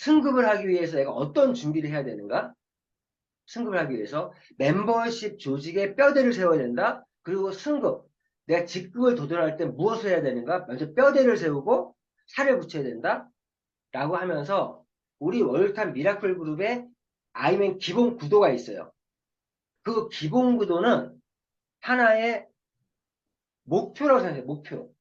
승급을 하기 위해서 내가 어떤 준비를 해야 되는가? 승급을 하기 위해서 멤버십 조직에 뼈대를 세워야 된다. 그리고 승급, 내가 직급을 도전할 때 무엇을 해야 되는가? 먼저 뼈대를 세우고 살을 붙여야 된다. 라고 하면서 우리 월요탄 미라클 그룹에 아이맨 기본 구도가 있어요. 그 기본 구도는 하나의 목표라고 생각해요. 목표.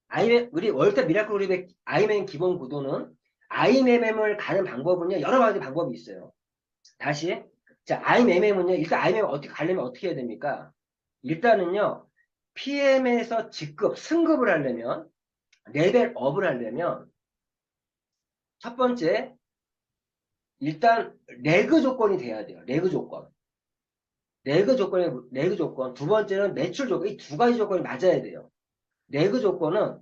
아이맨, 우리 월요탄 미라클 그룹의 아이맨 기본 구도는 IMM을 가는 방법은요. 여러 가지 방법이 있어요. 다시. 자, IMM은요. 일단 IMM 어떻게 가려면 어떻게 해야 됩니까? 일단은요. PM에서 직급, 승급을 하려면 레벨업을 하려면 첫 번째 일단 레그 조건이 돼야 돼요. 레그 조건. 레그 조건. 두 번째는 매출 조건. 이 두 가지 조건이 맞아야 돼요. 레그 조건은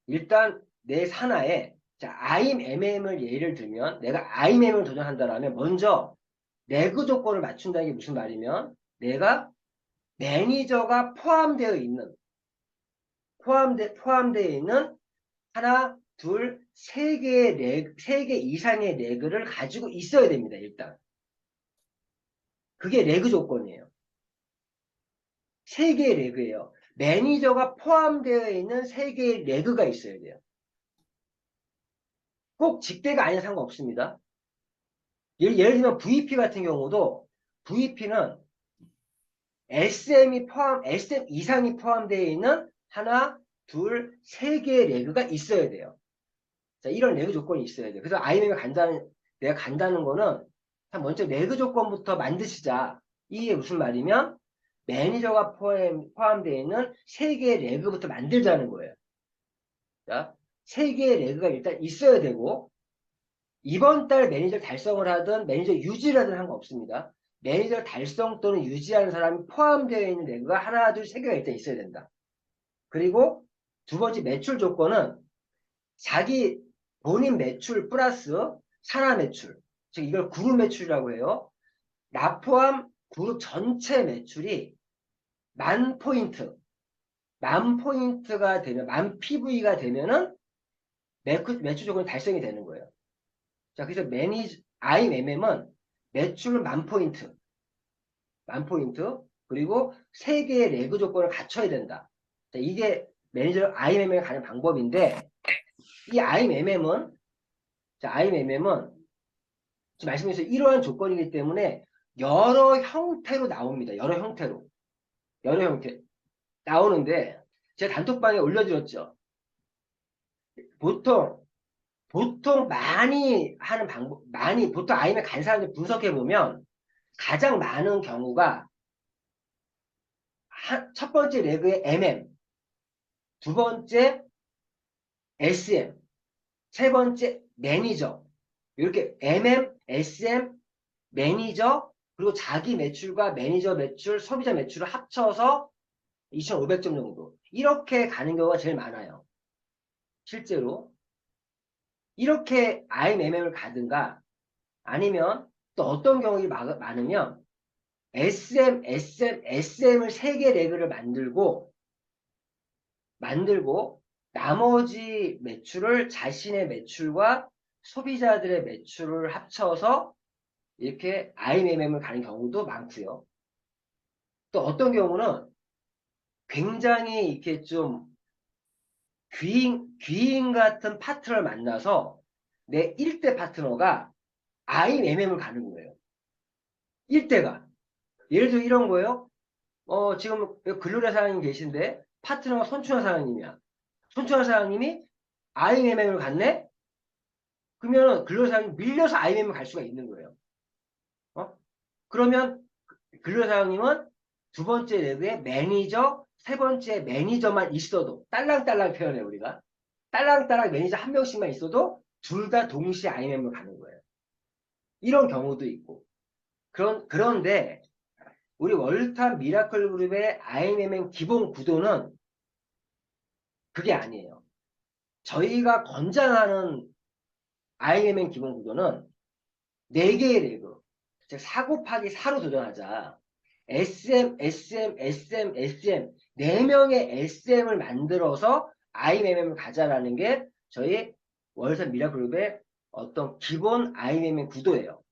일단 내 산하에 자, IMM을 예를 들면 내가 IMM을 도전한다라면 먼저 레그 조건을 맞춘다는 게 무슨 말이면 내가 매니저가 포함되어 있는 하나, 둘, 세 개 이상의 레그를 가지고 있어야 됩니다, 일단. 그게 레그 조건이에요. 세 개의 레그예요. 매니저가 포함되어 있는 세 개의 레그가 있어야 돼요. 꼭 직대가 아닌 상관없습니다. 예를 들면 VP 같은 경우도 VP는 SM 이상이 포함되어 있는 하나, 둘, 세 개의 레그가 있어야 돼요. 자, 이런 레그 조건이 있어야 돼요. 그래서 내가 간다는 거는 먼저 레그 조건부터 만드시자. 이게 무슨 말이면 매니저가 포함되어 있는 세 개의 레그부터 만들자는 거예요. 자, 세 개의 레그가 일단 있어야 되고 이번 달 매니저 달성을 하든 매니저 유지를 하든 상관없습니다. 매니저 달성 또는 유지하는 사람이 포함되어 있는 레그가 하나, 둘, 세 개가 일단 있어야 된다. 그리고 두 번째 매출 조건은 자기 본인 매출 플러스 산하 매출, 즉 이걸 그룹 매출이라고 해요. 나 포함 그룹 전체 매출이 만 포인트, 만 포인트가 되면, 만 PV가 되면은 매출 조건이 달성이 되는 거예요. 자, 그래서 IMM은 매출 만 포인트, 그리고 세 개의 레그 조건을 갖춰야 된다. 자, 이게 매니저 IMM에 가는 방법인데, 이 IMM은 지금 말씀드린 이러한 조건이기 때문에 여러 형태로 나옵니다. 여러 형태로. 여러 형태. 나오는데, 제가 단톡방에 올려드렸죠. 보통, 많이 하는 방법, 보통 IMM 간 사람들 분석해보면 가장 많은 경우가 첫 번째 레그의 MM, 두 번째 SM, 세 번째 매니저. 이렇게 MM, SM, 매니저, 그리고 자기 매출과 매니저 매출, 소비자 매출을 합쳐서 2,500점 정도. 이렇게 가는 경우가 제일 많아요. 실제로. 이렇게 IMM을 가든가 아니면 또 어떤 경우가 많으면 SM을 세 개 레그를 만들고 나머지 매출을 자신의 매출과 소비자들의 매출을 합쳐서 이렇게 IMM을 가는 경우도 많고요. 또 어떤 경우는 굉장히 이렇게 좀 귀인 같은 파트너를 만나서 내 1대 파트너가 IMM을 가는 거예요. 1대가. 예를 들어 이런 거예요. 지금 글로리아 사장님 계신데 파트너가 손춘화 사장님이야. 손춘화 사장님이 IMM을 갔네? 그러면 글로리아 사장님이 밀려서 IMM을 갈 수가 있는 거예요. 그러면 글로리아 사장님은 두 번째 레그에 매니저, 세 번째 매니저만 있어도 딸랑딸랑 표현해 우리가. 딸랑딸랑 매니저 한 명씩만 있어도 둘 다 동시에 IMM을 가는 거예요. 이런 경우도 있고. 그런데 우리 월탄 미라클 그룹의 IMM 기본 구도는 그게 아니에요. 저희가 권장하는 IMM 기본 구도는 4개의 레그, 즉 4 곱하기 4로 도전하자. SM, 4명의 SM을 만들어서 IMM을 가자라는 게 저희 월세 미라클룹의 어떤 기본 IMM의 구도예요.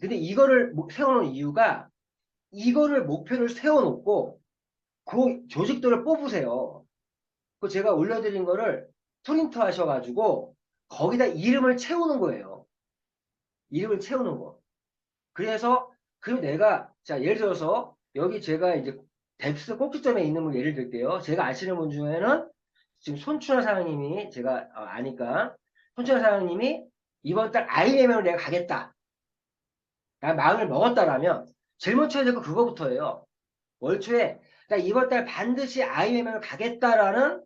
근데 이거를 세워놓은 이유가 이거를 목표를 세워놓고 그 조직들을 뽑으세요. 그 제가 올려드린 거를 프린트 하셔가지고 거기다 이름을 채우는 거예요. 이름을 채우는 거. 그래서 그 내가 자 예를 들어서 여기 제가 이제 뎁스 꼭지점에 있는 분 예를 들게요. 제가 아시는 분 중에는 지금 손춘하 사장님이 제가 아니까 손춘하 사장님이 이번 달 IMM으로 내가 가겠다. 나 마음을 먹었다라면 제일 먼저 해야 될 거 그거부터예요. 월초에 나 이번 달 반드시 IMM을 가겠다라는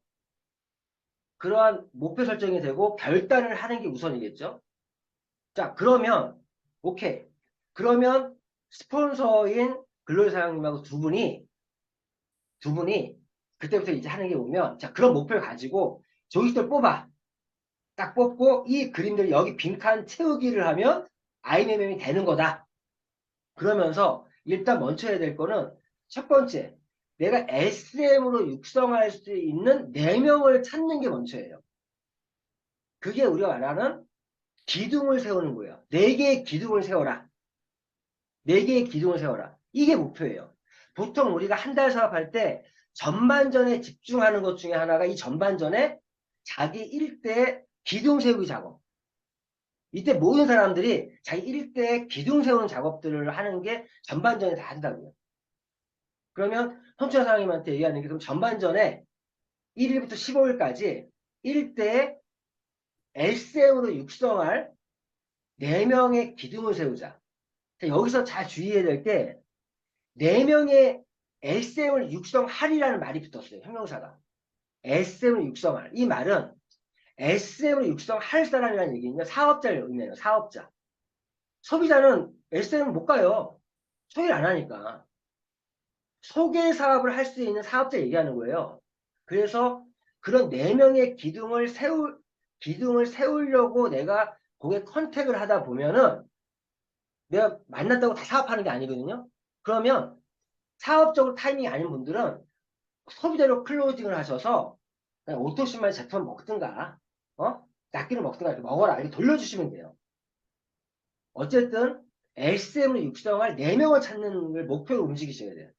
그러한 목표 설정이 되고 결단을 하는 게 우선이겠죠. 자 그러면 오케이. 그러면 스폰서인 글로리 사장님하고 두 분이 그때부터 이제 하는 게 오면 자 그런 목표를 가지고 조기들 뽑아. 딱 뽑고 이 그림들 여기 빈칸 채우기를 하면 IMM이 되는 거다. 그러면서 일단 먼저 해야 될 거는 첫 번째 내가 SM으로 육성할 수 있는 4명을 찾는 게 먼저예요. 그게 우리가 말하는 기둥을 세우는 거예요. 4개의 기둥을 세워라. 4개의 기둥을 세워라. 이게 목표예요. 보통 우리가 한 달 사업할 때 전반전에 집중하는 것 중에 하나가 이 전반전에 자기 일대 기둥 세우기 작업. 이때 모든 사람들이 자기 일대 기둥 세우는 작업들을 하는 게 전반전에 다 한다고요. 그러면 선출하 사장님한테 얘기하는 게 그럼 전반전에 1일부터 15일까지 일대 SM으로 육성할 4명의 기둥을 세우자. 여기서 잘 주의해야 될 게 4명의 SM을 육성하리라는 말이 붙었어요. 형용사가. SM을 육성할. 이 말은 SM을 육성할 사람이라는 얘기는요. 사업자를 의미해요. 사업자. 소비자는 SM을 못 가요. 소개를 안 하니까. 소개 사업을 할 수 있는 사업자 얘기하는 거예요. 그래서 그런 4명의 기둥을 세우려고 내가 고객 컨택을 하다 보면은 내가 만났다고 다 사업하는 게 아니거든요. 그러면 사업적으로 타이밍이 아닌 분들은 소비자로 클로징을 하셔서 오토시말 제품 먹든가, 낱개를 먹든가 이렇게 먹어라. 이렇게 돌려주시면 돼요. 어쨌든 SM을 육성할 4명을 찾는 걸 목표로 움직이셔야 돼요.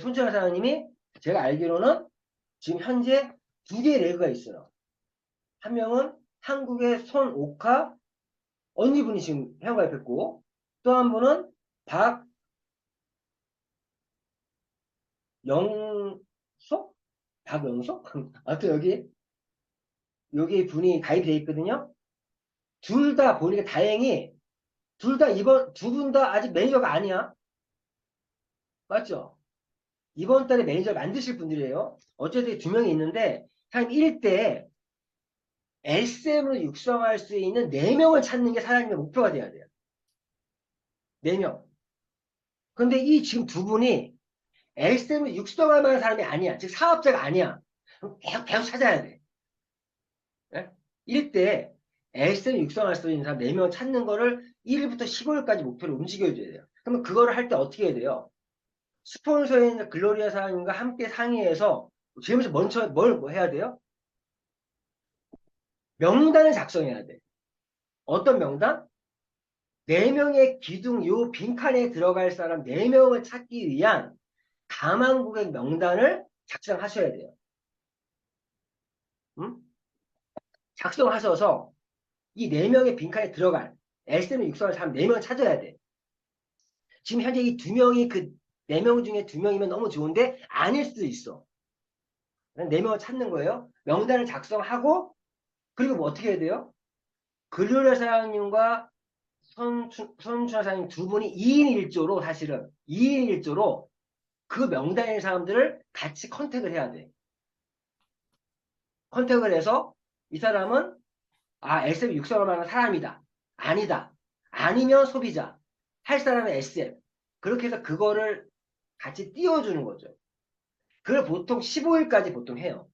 손준하 사장님이 제가 알기로는 지금 현재 2개의 레그가 있어요. 한 명은 한국의 손오카 언니분이 지금 회원가입했고 또 한 분은 박영석? 박영석? 아무튼 여기 분이 가입되어 있거든요. 둘 다 보니까 다행히 둘 다 이번 두 분 다 아직 매니저가 아니야. 맞죠? 이번 달에 매니저 만드실 분들이에요. 어쨌든 2명이 있는데 한 1대 SM으로 육성할 수 있는 4명을 찾는 게 사장님의 목표가 돼야 돼요. 4명. 근데 이 지금 2분이 SM으로 육성할 만한 사람이 아니야. 즉 사업자가 아니야. 그럼 계속 찾아야 돼. 네? 1대 SM 육성할 수 있는 사람 4명 찾는 거를 1일부터 15일까지 목표로 움직여줘야 돼요. 그러면 그거를 할 때 어떻게 해야 돼요? 스폰서인 글로리아 사장님과 함께 상의해서 제일 먼저 뭘 해야 돼요? 명단을 작성해야 돼. 어떤 명단? 4명의 기둥 요 빈칸에 들어갈 사람 4명을 찾기 위한 가망 고객 명단을 작성하셔야 돼요. 음? 작성하셔서 이 4명의 빈칸에 들어갈 SM을 육성할 사람 4명을 찾아야 돼. 지금 현재 이 2명이 그 4명 중에 2명이면 너무 좋은데 아닐 수도 있어. 4명을 찾는 거예요. 명단을 작성하고 그리고 뭐 어떻게 해야 돼요? 글로리아 사장님과 손준하 사장님 2분이 2인 1조로 사실은 2인 1조로 그 명단의 사람들을 같이 컨택을 해야 돼. 컨택을 해서 이 사람은 SM 육성을 하는 사람이다. 아니다. 아니면 소비자. 할 사람은 SM. 그렇게 해서 그거를 같이 띄워주는 거죠. 그걸 보통 15일까지 보통 해요.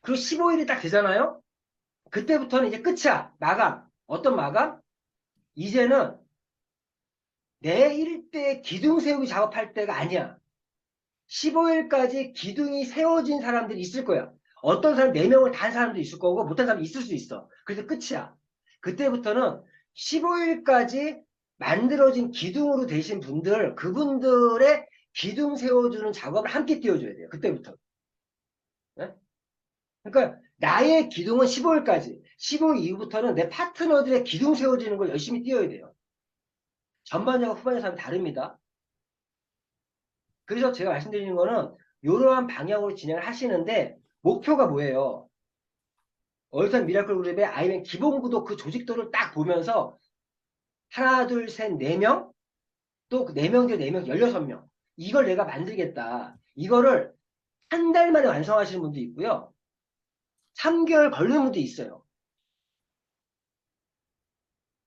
그리고 15일이 딱 되잖아요? 그때부터는 이제 끝이야. 마감. 어떤 마감? 이제는 내 일대 기둥 세우기 작업할 때가 아니야. 15일까지 기둥이 세워진 사람들이 있을 거야. 어떤 사람 4명을 다 한 사람도 있을 거고 못한 사람도 있을 수 있어. 그래서 끝이야. 그때부터는 15일까지 만들어진 기둥으로 되신 분들, 그분들의 기둥 세워주는 작업을 함께 띄워줘야 돼요. 그때부터. 네? 그러니까 나의 기둥은 15일까지. 15일 이후부터는 내 파트너들의 기둥 세워지는 걸 열심히 띄워야 돼요. 전반적으로 후반적 사람이 다릅니다. 그래서 제가 말씀드리는 거는 이러한 방향으로 진행을 하시는데 목표가 뭐예요? 얼턴 미라클 그룹의 아이엠 기본 구도 그 조직도를 딱 보면서 하나, 둘, 셋, 4명, 또 4명 대 4명, 16명. 이걸 내가 만들겠다. 이거를 한 달 만에 완성하시는 분도 있고요. 3개월 걸리는 분도 있어요.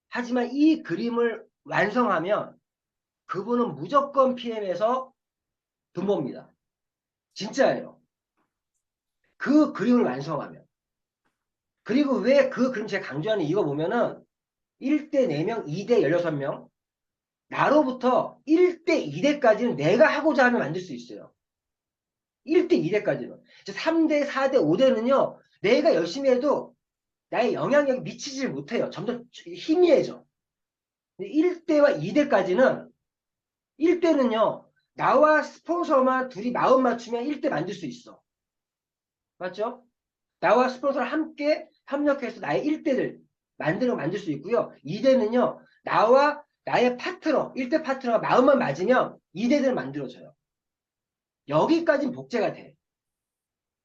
하지만 이 그림을 완성하면 그분은 무조건 PM에서 돈 법니다. 진짜예요. 그 그림을 완성하면. 그리고 왜 그 그림 제가 강조하는 이거 보면은 1대 4명, 2대 16명, 나로부터 1대 2대까지는 내가 하고자 하면 만들 수 있어요. 1대 2대까지는. 3대, 4대, 5대는요, 내가 열심히 해도 나의 영향력이 미치질 못해요. 점점 희미해져. 1대와 2대까지는, 1대는요, 나와 스폰서만 둘이 마음 맞추면 1대 만들 수 있어. 맞죠? 나와 스폰서를 함께 협력해서 나의 1대를 만들 수 있고요. 2대는요, 나와 나의 파트너, 1대 파트너가 마음만 맞으면 2대를 만들어져요. 여기까지는 복제가 돼.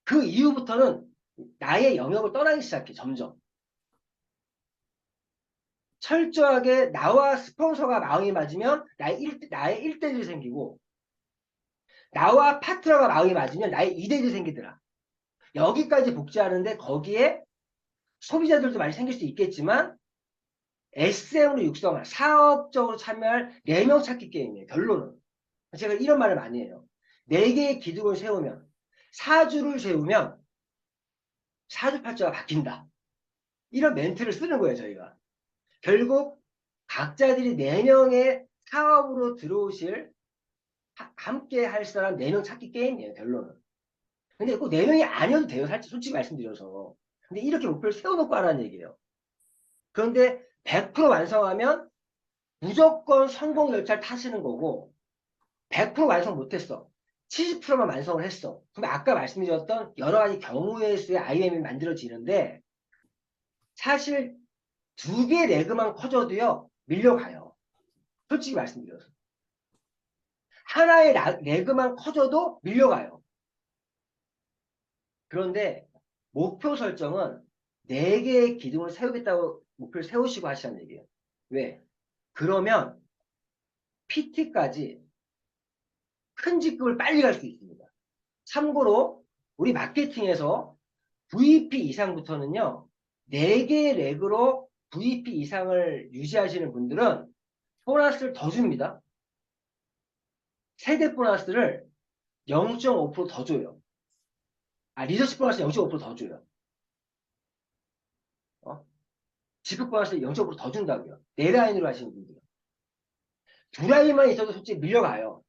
그 이후부터는 나의 영역을 떠나기 시작해, 점점. 철저하게 나와 스폰서가 마음이 맞으면 나의 1대들이 생기고, 나와 파트너가 마음이 맞으면 나의 2대들이 생기더라. 여기까지 복제하는데 거기에 소비자들도 많이 생길 수 있겠지만, SM으로 육성할, 사업적으로 참여할 4명 찾기 게임이에요, 결론은. 제가 이런 말을 많이 해요. 4개의 기둥을 세우면, 사주를 세우면, 사주팔자가 바뀐다. 이런 멘트를 쓰는 거예요, 저희가. 결국 각자들이 4명의 사업으로 들어오실 함께 할 사람 4명 찾기 게임이에요, 결론은. 근데 꼭 4명이 아니어도 돼요, 솔직히 말씀드려서. 근데 이렇게 목표를 세워놓고 하라는 얘기예요. 그런데 100% 완성하면 무조건 성공 열차를 타시는 거고, 100% 완성 못했어. 70%만 완성을 했어. 그럼 아까 말씀드렸던 여러 가지 경우의 수의 IM이 만들어지는데, 사실 2개 레그만 커져도요, 밀려가요. 솔직히 말씀드려서. 하나의 레그만 커져도 밀려가요. 그런데 목표 설정은 4개의 기둥을 세우겠다고 목표를 세우시고 하시라는 얘기예요. 왜? 그러면 PT까지 큰 직급을 빨리 갈 수 있습니다. 참고로 우리 마케팅에서 VP 이상부터는요. 4개의 렉으로 VP 이상을 유지하시는 분들은 보너스를 더 줍니다. 세대 보너스를 0.5%더 줘요. 리더십 보너스 0.5%더 줘요. 지급 보너스 0.5%더 준다고요. 4라인으로 하시는 분들은. 2라인만 있어도 솔직히 밀려가요.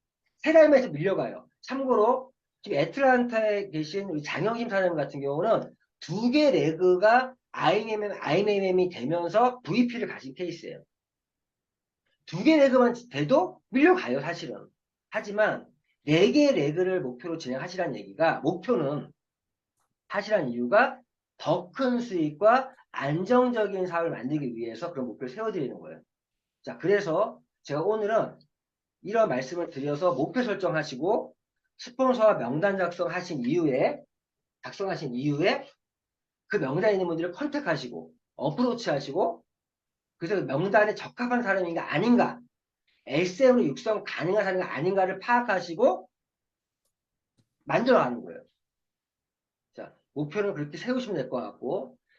3라인만 있어도 밀려가요. 참고로 지금 애틀란타에 계신 우리 장영심 사장님 같은 경우는 2개 레그가 IMM이 되면서 VP를 가진 케이스예요. 2개 레그만 돼도 밀려가요, 사실은. 하지만 4개 레그를 목표로 진행하시라는 얘기가, 목표는 하시라는 이유가 더 큰 수익과 안정적인 사업을 만들기 위해서 그런 목표를 세워드리는 거예요. 자, 그래서 제가 오늘은 이런 말씀을 드려서 목표 설정하시고 스폰서와 명단 작성하신 이후에 그 명단에 있는 분들을 컨택하시고 어프로치 하시고, 그래서 그 명단에 적합한 사람인가 아닌가, SM으로 육성 가능한 사람인가 아닌가를 파악하시고 만들어가는 거예요. 자, 목표를 그렇게 세우시면 될 것 같고,